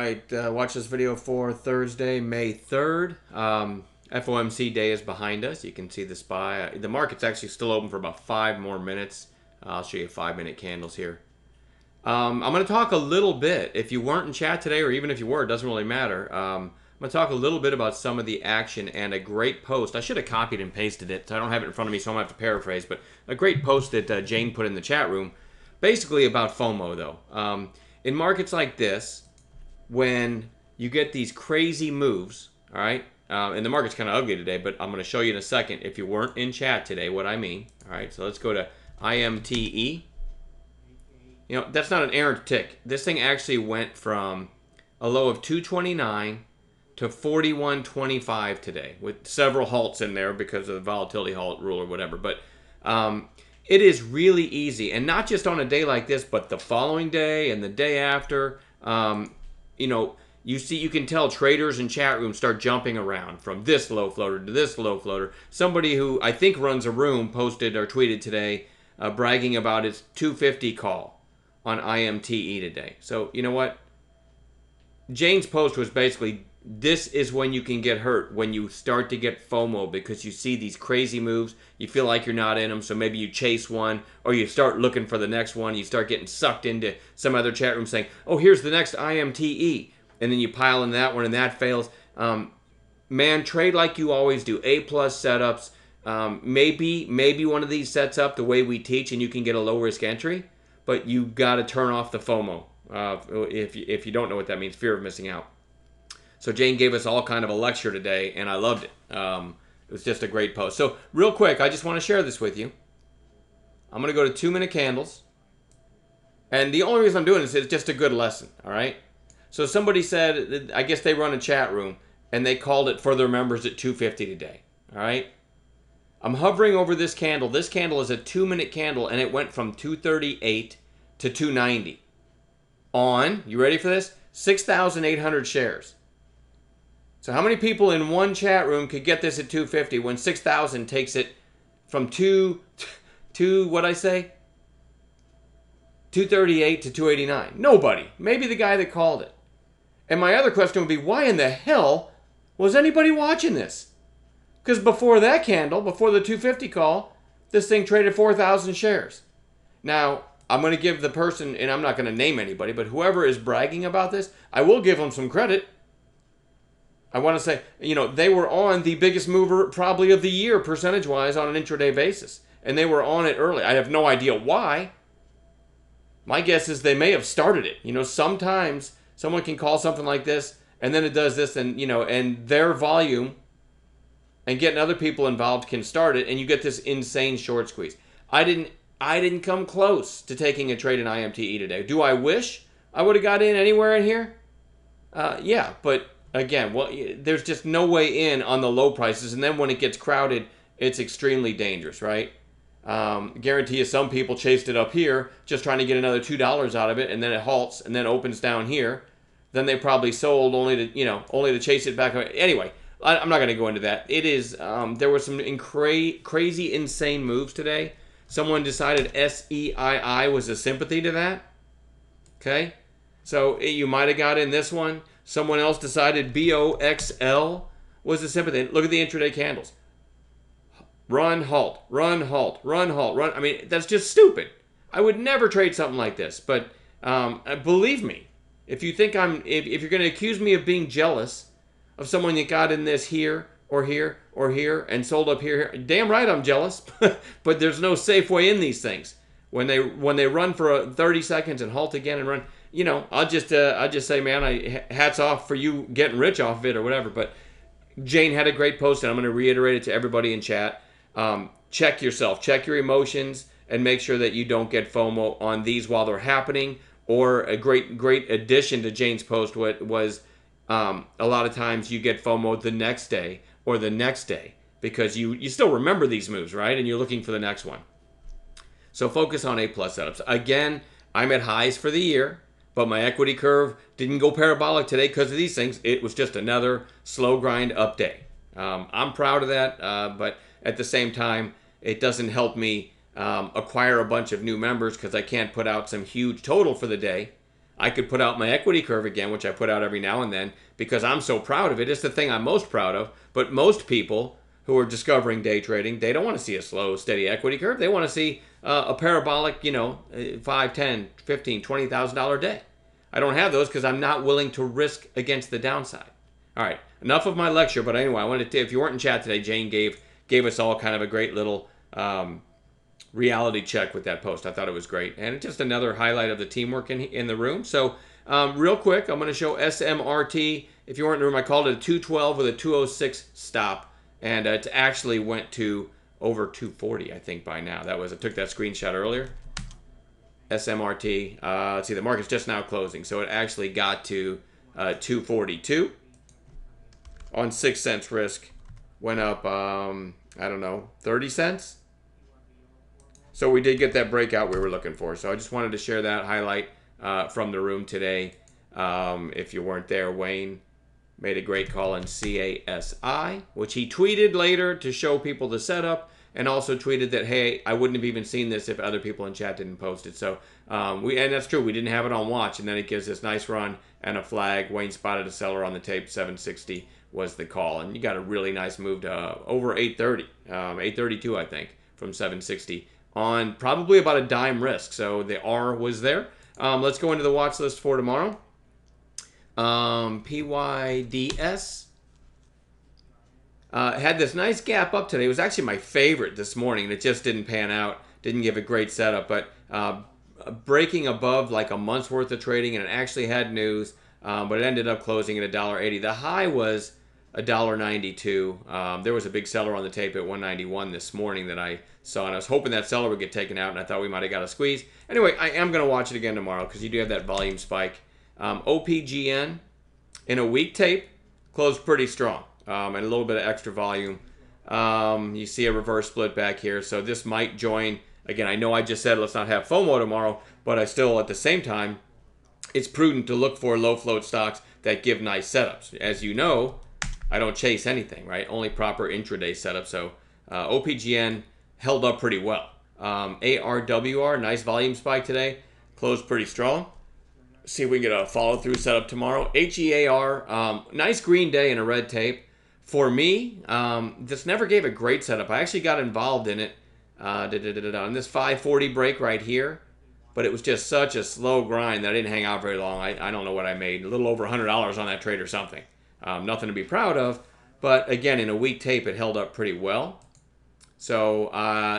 right, watch this video for Thursday, May 3rd. FOMC day is behind us. You can see the SPY. The market's actually still open for about 5 more minutes. I'll show you 5-minute candles here. I'm going to talk a little bit. If you weren't in chat today, or even if you were, it doesn't really matter. I'm going to talk a little bit about some of the action and a great post. I should have copied and pasted it. So I don't have it in front of me, so I'm going to have to paraphrase. But a great post that Jane put in the chat room, basically about FOMO, though. In markets like this, when you get these crazy moves, all right, and the market's kind of ugly today, but I'm going to show you in a second, if you weren't in chat today, what I mean. All right, so let's go to IMTE. You know, that's not an errant tick. This thing actually went from a low of 229 to 41.25 today, with several halts in there because of the volatility halt rule or whatever. But it is really easy, and not just on a day like this, but the following day and the day after. You know, you can tell traders in chat rooms start jumping around from this low floater to this low floater. Somebody who I think runs a room posted or tweeted today bragging about its 250 call on IMTE today. So, you know what? Jane's post was basically, this is when you can get hurt, when you start to get FOMO because you see these crazy moves. You feel like you're not in them, so maybe you chase one, or you start looking for the next one. You start getting sucked into some other chat room saying, oh, here's the next IMTE. And then you pile in that one, and that fails. Man, trade like you always do. A-plus setups. Maybe one of these sets up the way we teach, and you can get a low-risk entry. But you got to turn off the FOMO if you don't know what that means, fear of missing out. So Jane gave us all kind of a lecture today, and I loved it. It was just a great post. So real quick, I just want to share this with you. I'm going to go to 2-minute candles. And the only reason I'm doing this is just a good lesson, all right? So somebody said, I guess they run a chat room, and they called it for their members at 250 today, all right? I'm hovering over this candle. This candle is a 2-minute candle, and it went from 238 to 290 on, you ready for this? 6,800 shares. So how many people in one chat room could get this at 250 when 6,000 takes it from 238 to 289? Nobody. Maybe the guy that called it. And my other question would be, why in the hell was anybody watching this? Because before that candle, before the 250 call, this thing traded 4,000 shares. Now, I'm going to give the person, and I'm not going to name anybody, but whoever is bragging about this, I will give them some credit. I want to say, you know, they were on the biggest mover probably of the year percentage-wise on an intraday basis. And they were on it early. I have no idea why. My guess is they may have started it. You know, sometimes someone can call something like this, and then it does this, and, you know, and their volume and getting other people involved can start it, and you get this insane short squeeze. I didn't come close to taking a trade in IMTE today. Do I wish I would have got in anywhere in here? Yeah, but again, well, there's just no way in on the low prices, and then when it gets crowded, it's extremely dangerous, right? Guarantee you some people chased it up here, just trying to get another $2 out of it, and then it halts, and then opens down here. Then they probably sold only to chase it back. Anyway, I'm not going to go into that. It is, there were some crazy, insane moves today. Someone decided SEII was a sympathy to that. Okay? So you might have got in this one. Someone else decided BOXL was a sympathy. Look at the intraday candles. Run, halt, run, halt, run, halt, run. I mean, that's just stupid. I would never trade something like this. But believe me, if you think if you're going to accuse me of being jealous of someone that got in this here or here or here and sold up here, damn right I'm jealous. But there's no safe way in these things. When they run for 30 seconds and halt again and run, you know, I'll just say, man, hats off for you getting rich off of it or whatever. But Jane had a great post, and I'm going to reiterate it to everybody in chat. Check yourself, check your emotions, and make sure that you don't get FOMO on these while they're happening. Or a great addition to Jane's post was a lot of times you get FOMO the next day or the next day because you still remember these moves, right? And you're looking for the next one. So focus on A-plus setups. Again, I'm at highs for the year, but my equity curve didn't go parabolic today because of these things. It was just another slow grind up day. I'm proud of that, but at the same time, it doesn't help me acquire a bunch of new members because I can't put out some huge total for the day. I could put out my equity curve again, which I put out every now and then because I'm so proud of it. It's the thing I'm most proud of. But most people who are discovering day trading, they don't want to see a slow, steady equity curve. They want to see a parabolic, you know, $5, $10, $15, $20,000 day. I don't have those because I'm not willing to risk against the downside. All right, enough of my lecture. But anyway, I wanted to, if you weren't in chat today, Jane gave us all kind of a great little reality check with that post. I thought it was great. And just another highlight of the teamwork in the room. So real quick, I'm going to show SMRT. If you weren't in the room, I called it a 212 with a 206 stop. And it actually went to over 240, I think, by now. I took that screenshot earlier. SMRT. Let's see, the market's just now closing. So it actually got to 242 on 6 cents risk. Went up, I don't know, 30 cents. So we did get that breakout we were looking for. So I just wanted to share that highlight from the room today. If you weren't there, Wayne made a great call in CASI, which he tweeted later to show people the setup, and also tweeted that, hey, I wouldn't have even seen this if other people in chat didn't post it. So, and that's true, we didn't have it on watch, and then it gives this nice run and a flag. Wayne spotted a seller on the tape, 760 was the call, and you got a really nice move to over 830, 832, I think, from 760 on probably about a dime risk. So the R was there. Let's go into the watch list for tomorrow. PYDS had this nice gap up today. It was actually my favorite this morning. It just didn't pan out. Didn't give a great setup, but breaking above like a month's worth of trading, and it actually had news, but it ended up closing at $1.80. The high was $1.92. There was a big seller on the tape at $1.91 this morning that I saw, and I was hoping that seller would get taken out, and I thought we might have got a squeeze. Anyway, I am going to watch it again tomorrow because you do have that volume spike. OPGN in a week tape closed pretty strong, and a little bit of extra volume. You see a reverse split back here, so this might join. Again, I know I just said let's not have FOMO tomorrow, but I still, at the same time, it's prudent to look for low float stocks that give nice setups. As you know, I don't chase anything, right? Only proper intraday setup. So OPGN held up pretty well. ARWR, nice volume spike today, closed pretty strong. See if we can get a follow-through setup tomorrow. HEAR, nice green day in a red tape. For me, this never gave a great setup. I actually got involved in it on this 540 break right here, but it was just such a slow grind that I didn't hang out very long. I don't know what I made, a little over $100 on that trade or something. Nothing to be proud of, but again, in a weak tape, it held up pretty well. So,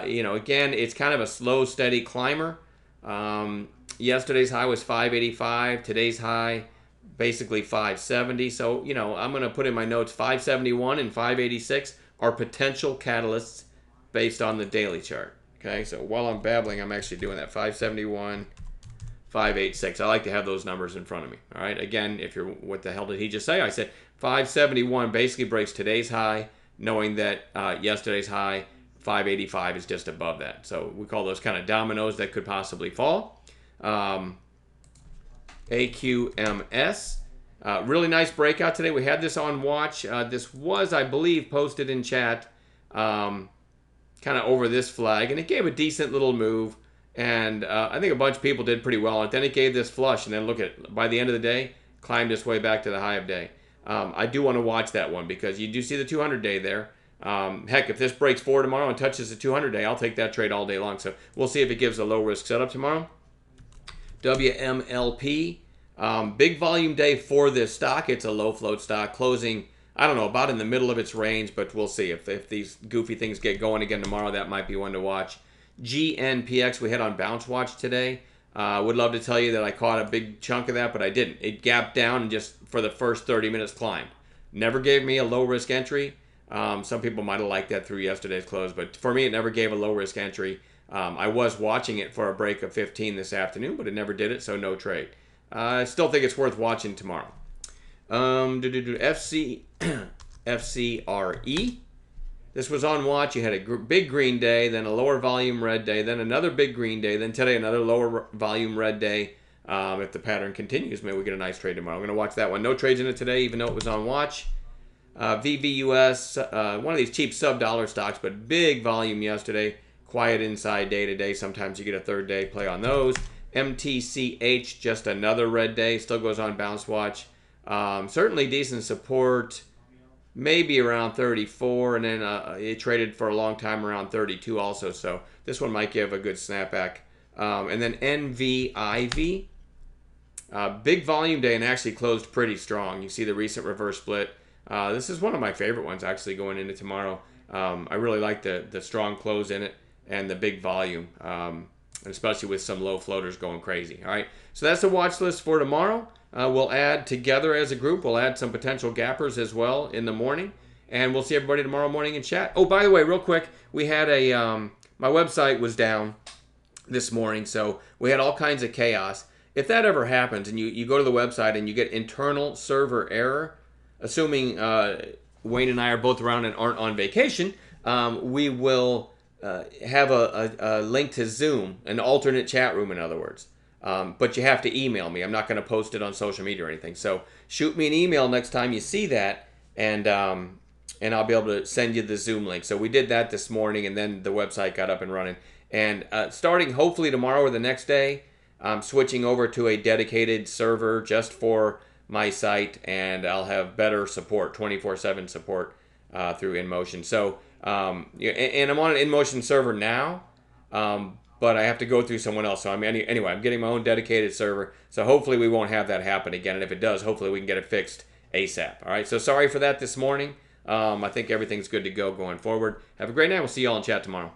you know, again, it's kind of a slow, steady climber. Yesterday's high was 585. Today's high, basically 570. So, you know, I'm going to put in my notes 571 and 586 are potential catalysts based on the daily chart. Okay, so while I'm babbling, I'm actually doing that. 571, 586. I like to have those numbers in front of me. All right, again, if you're, what the hell did he just say? I said 571 basically breaks today's high, knowing that yesterday's high, 585 is just above that. So we call those kind of dominoes that could possibly fall. AQMS, really nice breakout today. We had this on watch. This was, I believe, posted in chat kind of over this flag, and it gave a decent little move, and I think a bunch of people did pretty well. And then it gave this flush, and then look at it. By the end of the day, climbed its way back to the high of day. I do want to watch that one because you do see the 200-day there. Heck, if this breaks 4 tomorrow and touches the 200-day, I'll take that trade all day long. So we'll see if it gives a low-risk setup tomorrow. WMLP, big volume day for this stock. It's a low-float stock, closing, I don't know, about in the middle of its range, but we'll see. If these goofy things get going again tomorrow, that might be one to watch. GNPX, we had on Bounce Watch today. Would love to tell you that I caught a big chunk of that, but I didn't. It gapped down and just for the first 30 minutes climbed. Never gave me a low-risk entry. Some people might have liked that through yesterday's close, but for me, it never gave a low-risk entry. I was watching it for a break of 15 this afternoon, but it never did it, so no trade. I still think it's worth watching tomorrow. FCRE. This was on watch. You had a big green day, then a lower volume red day, then another big green day, then today another lower volume red day. If the pattern continues, maybe we get a nice trade tomorrow. I'm going to watch that one. No trades in it today, even though it was on watch. VVUS, one of these cheap sub-dollar stocks, but big volume yesterday. Quiet inside day to day. Sometimes you get a third day play on those. MTCH, just another red day. Still goes on Bounce Watch. Certainly decent support. Maybe around 34, and then it traded for a long time around 32 also. So this one might give a good snapback. And then NVIV. Big volume day and actually closed pretty strong. You see the recent reverse split. This is one of my favorite ones actually going into tomorrow. I really like the strong close in it and the big volume, especially with some low floaters going crazy. All right, so that's the watch list for tomorrow. We'll add together as a group. We'll add some potential gappers as well in the morning, and we'll see everybody tomorrow morning in chat. Oh, by the way, real quick, we had a my website was down this morning, so we had all kinds of chaos. If that ever happens and you go to the website and you get internal server error, assuming Wayne and I are both around and aren't on vacation, we will have a link to Zoom, an alternate chat room, in other words. But you have to email me. I'm not going to post it on social media or anything. So shoot me an email next time you see that, and I'll be able to send you the Zoom link. So we did that this morning, and then the website got up and running. And starting hopefully tomorrow or the next day, I'm switching over to a dedicated server just for my site, and I'll have better support, 24/7 support through InMotion. So, and I'm on an InMotion server now, but I have to go through someone else. So anyway, I'm getting my own dedicated server. So hopefully we won't have that happen again. And if it does, hopefully we can get it fixed ASAP. All right. So sorry for that this morning. I think everything's good to go going forward. Have a great night. We'll see you all in chat tomorrow.